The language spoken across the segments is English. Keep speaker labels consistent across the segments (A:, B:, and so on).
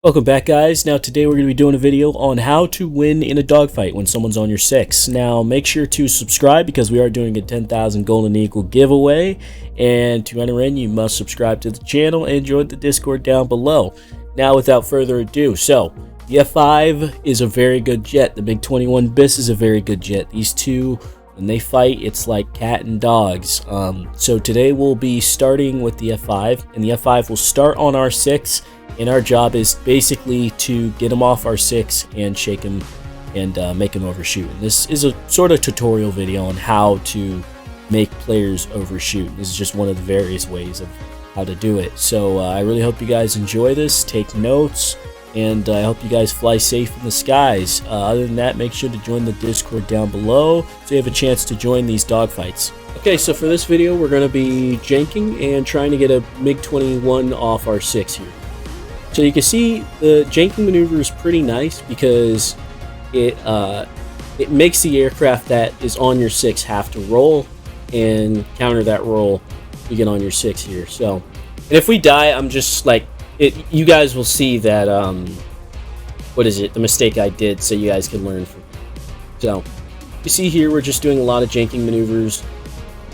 A: Welcome back, guys. Now today we're going to be doing a video on how to win in a dogfight when someone's on your 6. Now make sure to subscribe because we are doing a 10,000 golden eagle giveaway, and to enter in you must subscribe to the channel and join the Discord down below. Now without further ado, so the F5 is a very good jet. The MiG-21 BIS is a very good jet. These two, when they fight, it's like cat and dogs. So today we'll be starting with the F5, and the F5 will start on our 6. And our job is basically to get him off our 6 and shake him and make him overshoot. And this is a sort of tutorial video on how to make players overshoot. This is just one of the various ways of how to do it. So I really hope you guys enjoy this, take notes, and I hope you guys fly safe in the skies. Other than that, make sure to join the Discord down below so you have a chance to join these dogfights. Okay, so for this video, we're going to be janking and trying to get a MiG-21 off our 6 here. So you can see the janking maneuver is pretty nice because it makes the aircraft that is on your 6 have to roll and counter that roll you get on your 6 here. So, and if we die, I'm just like you guys will see that the mistake I did, so you guys can learn from it. So you see here we're just doing a lot of janking maneuvers.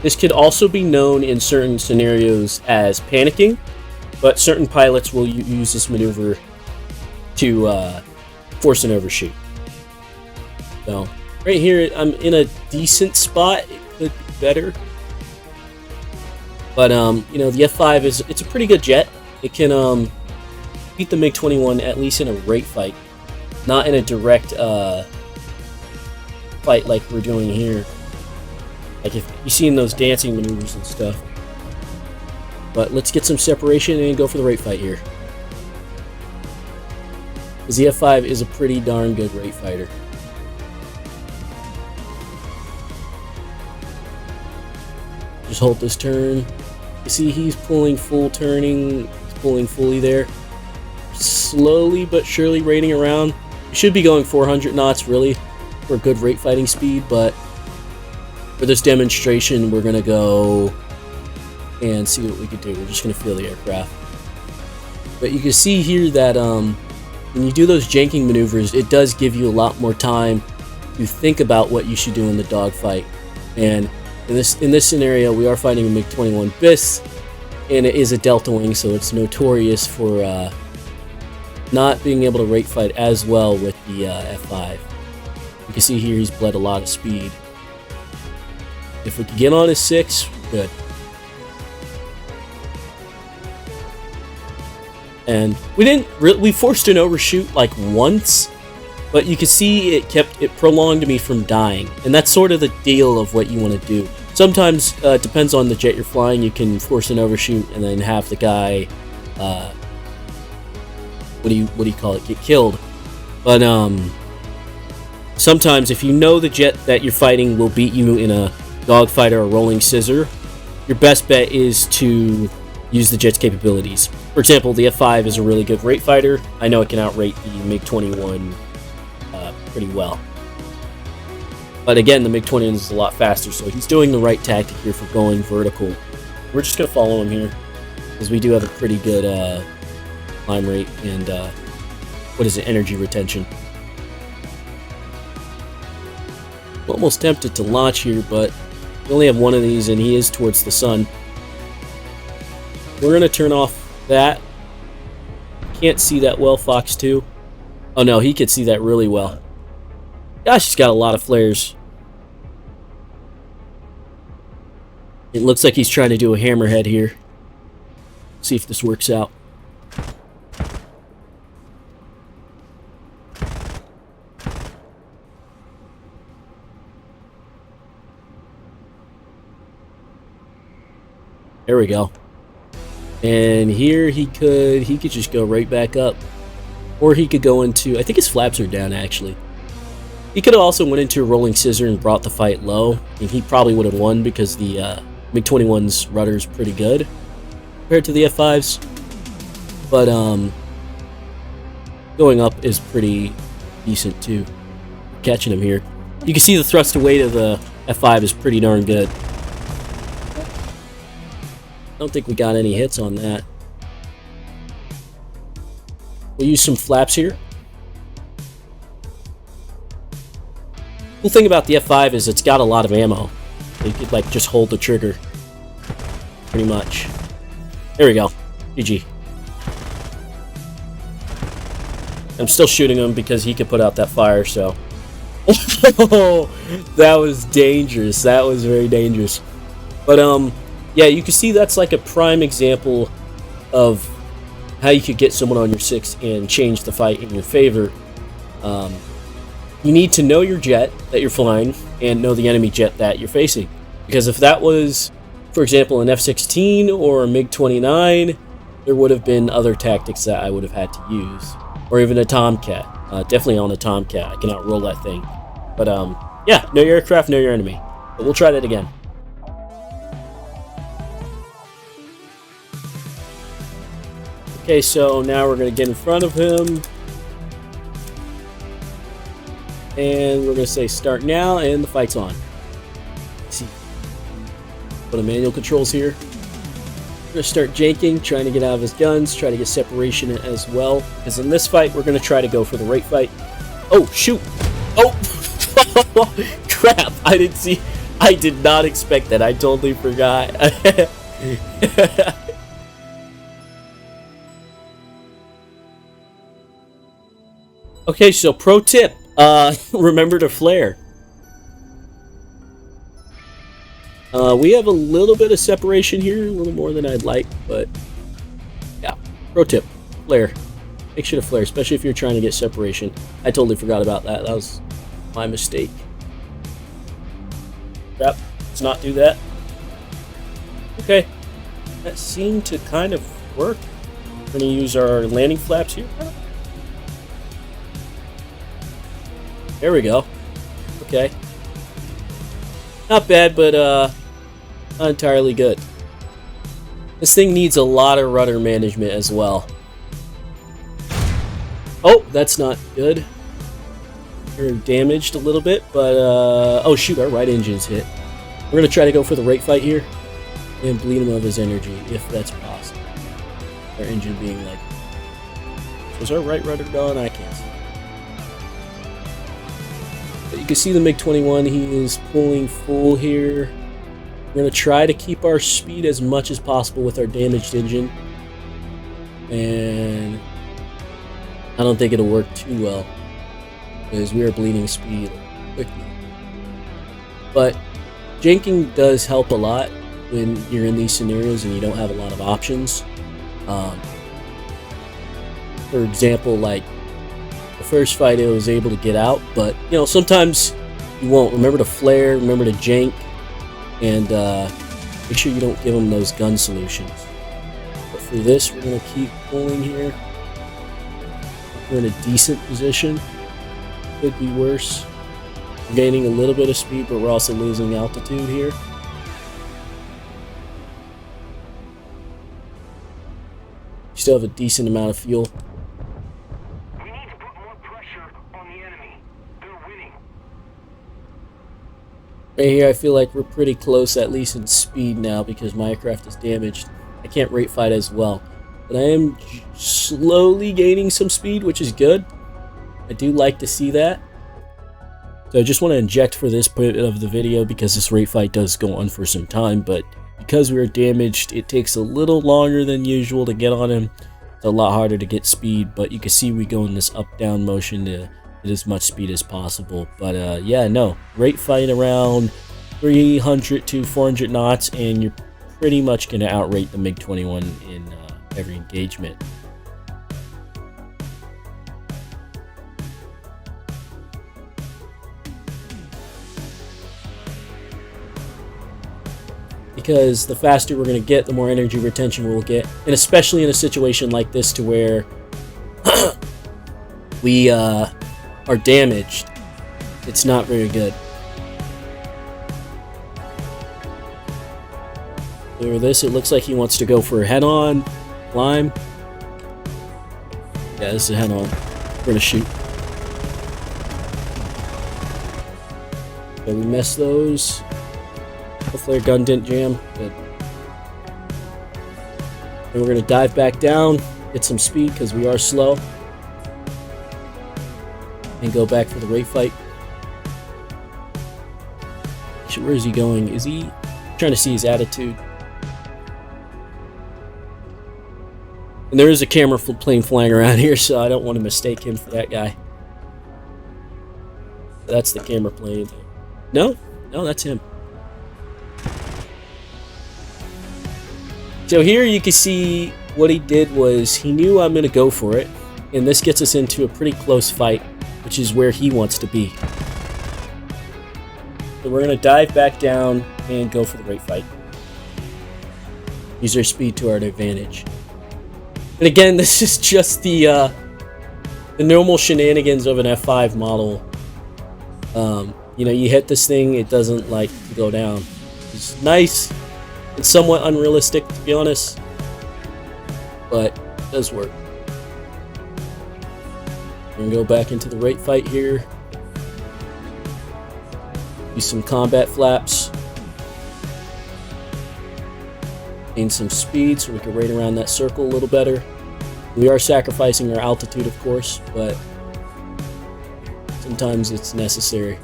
A: This could also be known in certain scenarios as panicking. But certain pilots will use this maneuver to force an overshoot. So right here, I'm in a decent spot. It could be better, but you know, the F5 it's a pretty good jet. It can beat the MiG-21 at least in a rate fight, not in a direct fight like we're doing here. Like if you've seen those dancing maneuvers and stuff. But let's get some separation and go for the rate fight here. Because the F5 is a pretty darn good rate fighter. Just hold this turn. You see he's pulling full turning. He's pulling fully there. Slowly but surely rating around. You should be going 400 knots really for a good rate fighting speed. But for this demonstration we're going to go and see what we could do. We're just going to feel the aircraft. But you can see here that when you do those janking maneuvers, it does give you a lot more time to think about what you should do in the dogfight. And in this scenario, we are fighting a MiG-21 BIS, and it is a delta wing, so it's notorious for not being able to rate fight as well with the F5. You can see here he's bled a lot of speed. If we could get on his 6, good. And we forced an overshoot like once, but you can see it prolonged me from dying, and that's sort of the deal of what you want to do. Sometimes depends on the jet you're flying, you can force an overshoot and then have the guy what do you call it, get killed. But sometimes if you know the jet that you're fighting will beat you in a dogfight or a rolling scissor, your best bet is to use the jet's capabilities. For example, the F5 is a really good rate fighter. I know it can outrate the MiG-21 pretty well. But again, the MiG-21 is a lot faster, so he's doing the right tactic here for going vertical. We're just going to follow him here, because we do have a pretty good climb rate and, energy retention. I'm almost tempted to launch here, but we only have one of these, and he is towards the sun. We're going to turn off that. Can't see that well, Fox 2. Oh no, he could see that really well. Gosh, he's got a lot of flares. It looks like he's trying to do a hammerhead here. See if this works out. There we go. And here he could just go right back up. Or he could go into, I think his flaps are down actually. He could have also went into a rolling scissor and brought the fight low. And he probably would have won because the MiG-21's rudder is pretty good compared to the F5's. But going up is pretty decent too. Catching him here. You can see the thrust to weight of the F5 is pretty darn good. I don't think we got any hits on that. We'll use some flaps here. Cool thing about the F5 is it's got a lot of ammo. So you could like just hold the trigger. Pretty much. There we go. GG. I'm still shooting him because he could put out that fire, so. Oh, that was dangerous. That was very dangerous. But yeah, you can see that's like a prime example of how you could get someone on your 6 and change the fight in your favor. You need to know your jet that you're flying and know the enemy jet that you're facing. Because if that was, for example, an F-16 or a MiG-29, there would have been other tactics that I would have had to use. Or even a Tomcat. Definitely on a Tomcat. I can outroll that thing. But yeah, know your aircraft, know your enemy. But we'll try that again. Okay, so now we're going to get in front of him. And we're going to say start now, and the fight's on. Let's see. Put a manual controls here. We're going to start janking, trying to get out of his guns, try to get separation as well. Because in this fight, we're going to try to go for the right fight. Oh, shoot! Oh! Crap! I didn't see. I did not expect that. I totally forgot. Okay, so pro tip. Remember to flare. We have a little bit of separation here, a little more than I'd like, but yeah. Pro tip, flare. Make sure to flare, especially if you're trying to get separation. I totally forgot about that. That was my mistake. Crap, let's not do that. Okay, that seemed to kind of work. We're going to use our landing flaps here. There we go. Okay. Not bad, but not entirely good. This thing needs a lot of rudder management as well. Oh, that's not good. We're damaged a little bit, but oh shoot, our right engine's hit. We're gonna try to go for the right fight here and bleed him of his energy if that's possible. Our engine being like, was our right rudder gone? I can't see. But you can see the MiG-21, he is pulling full here. We're going to try to keep our speed as much as possible with our damaged engine. And I don't think it'll work too well, because we are bleeding speed quickly. But janking does help a lot when you're in these scenarios and you don't have a lot of options. For example, like, first fight I was able to get out, but you know, sometimes you won't. Remember to flare, remember to jank, and make sure you don't give them those gun solutions. But for this, we're going to keep pulling here. We're in a decent position. Could be worse. We're gaining a little bit of speed, but we're also losing altitude here. Still have a decent amount of fuel. Right here, I feel like we're pretty close, at least in speed now, because my aircraft is damaged. I can't rate fight as well, but I am slowly gaining some speed, which is good. I do like to see that. So I just want to inject for this bit of the video, because this rate fight does go on for some time, but because we are damaged, it takes a little longer than usual to get on him. It's a lot harder to get speed, but you can see we go in this up-down motion to get as much speed as possible. But yeah, no, rate fight around 300 to 400 knots, and you're pretty much going to outrate the MiG-21 in every engagement. Because the faster we're going to get, the more energy retention we'll get, and especially in a situation like this to where we are damaged, it's not very good. For this, it looks like he wants to go for a head-on climb. Yeah, this is a head-on. We're gonna shoot. So we missed those. Hopefully our gun didn't jam. Good. And we're gonna dive back down, get some speed because we are slow. and go back for the raid fight. Where is he going? Is he trying to see his attitude? And there is a camera plane flying around here, so I don't want to mistake him for that guy. That's the camera plane. No, that's him. So here you can see what he did was he knew I'm going to go for it, and this gets us into a pretty close fight, which is where he wants to be. So we're going to dive back down and go for the raid fight. Use our speed to our advantage. And again, this is just the normal shenanigans of an F5 model. You know, you hit this thing, it doesn't like to go down. It's nice. It's somewhat unrealistic, to be honest, but it does work. We're going to go back into the raid fight here. Use some combat flaps. Gain some speed so we can raid around that circle a little better. We are sacrificing our altitude, of course, but sometimes it's necessary.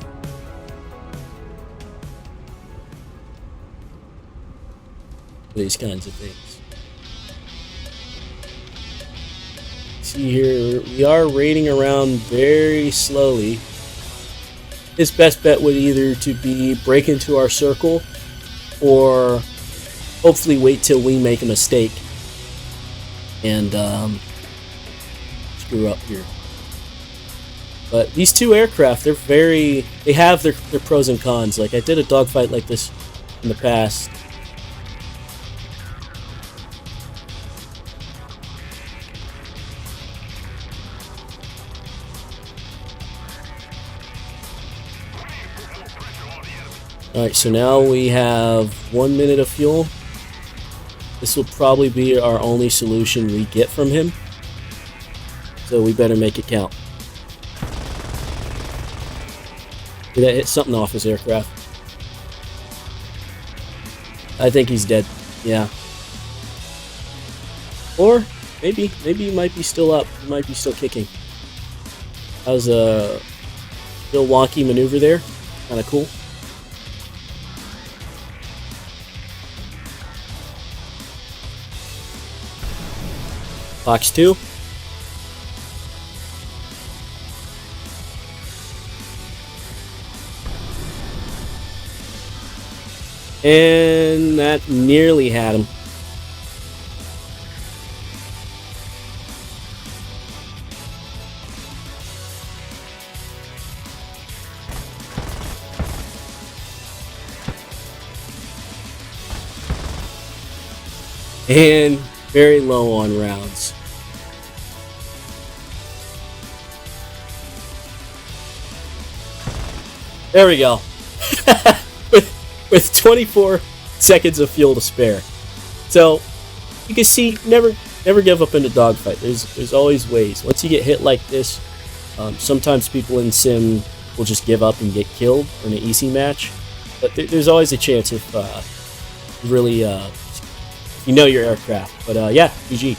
A: These kinds of things. See here, we are raiding around very slowly. His best bet would either to be break into our circle or hopefully wait till we make a mistake and screw up here. But these two aircraft, they have their pros and cons. Like, I did a dogfight like this in the past. Alright, so now we have 1 minute of fuel. This will probably be our only solution we get from him, so we better make it count. Did that hit something off his aircraft? I think he's dead. Yeah. Or maybe he might be still up. He might be still kicking. That was a real wonky maneuver there. Kind of cool. Box 2. And that nearly had him. And very low on rounds. There we go. with 24 seconds of fuel to spare. So you can see, never give up in a dogfight. There's always ways. Once you get hit like this, sometimes people in sim will just give up and get killed in an easy match. But there's always a chance if really you know your aircraft. But yeah, GG.